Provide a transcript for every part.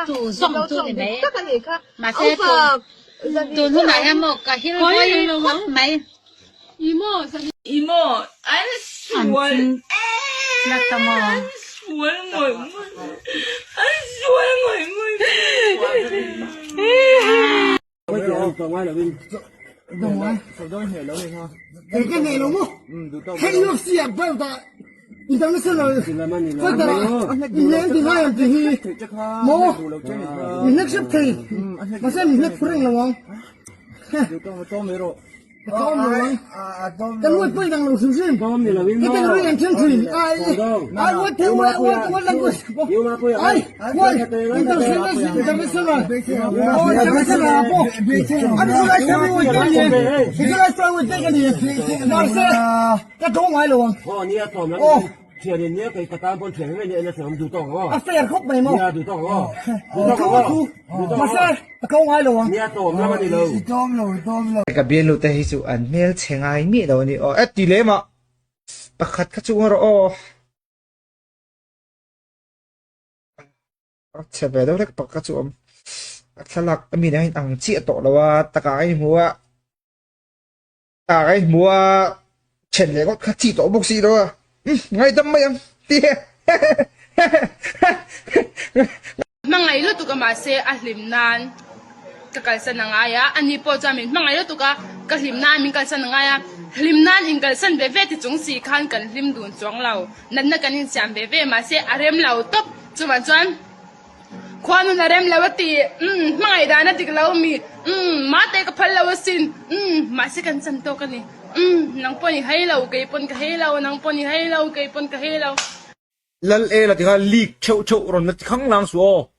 chủ rộng chủ thì mấy tất cả gì khác mà xe tụi lúc này em một cái hiếu quay luôn mày 이모, 안 수월. là tao mò 수월 뭘, 안 수월 Bây giờ còn ngoài là mình đồng ngoài sau đó hiểu nó mình ha cái này nó mua hay nước xiết phải không ta international thì là mình phải ta in lên thì hai em thì mua mình nước sắp thì mà xem mình nước phring là không to mấy rồi có mà cái nuôi bơi đang lồng sừng sừng to mình là mình cái tên nuôi làm chân thủy ai what theo what language ai what international oh international po anh có lại xem nuôi cái gì cái lại xem nuôi cái gì mà sẽ cái chỗ ngoài luôn nia to lắm thiệt đến nia cái tao con thiệt cái này là phảiดูto không à phải khóc mày màดูto không mà sẽ cái chỗ ngoài luôn nia to lắm mà đi đâu cái biển lụt thì chú anh mail chèn ai mi đâu nè ít đi lẽ mà bắt khát cái chú rồi sẽ về đâu đấy bắt cái chú thlak mi này ăn chia tổ là ta cái mua chèn này có khát chỉ tổ bốc xì đâu ngay tâm mày em tia Mga ilo to ka mase ahlimnan kakalsan na nga ya ani po jamin mga ilo to ka kahlimnan min kalsan na nga ya hlimnan in kalsan beve ti chung si khan kan hlim dun chong law nan na kanin siam beve mase arem law top chuan chuan chuan na rem lawati mga ida na tiklaw mi mate ka phalaw sin mase kan san to kani nang poni hailaw kay pon ka hailaw nang poni hailaw kay pon ka hailaw lal e là thì ha leak chậu chậu rồi nó khăng lang xuống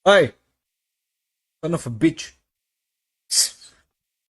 ơi son of a bitch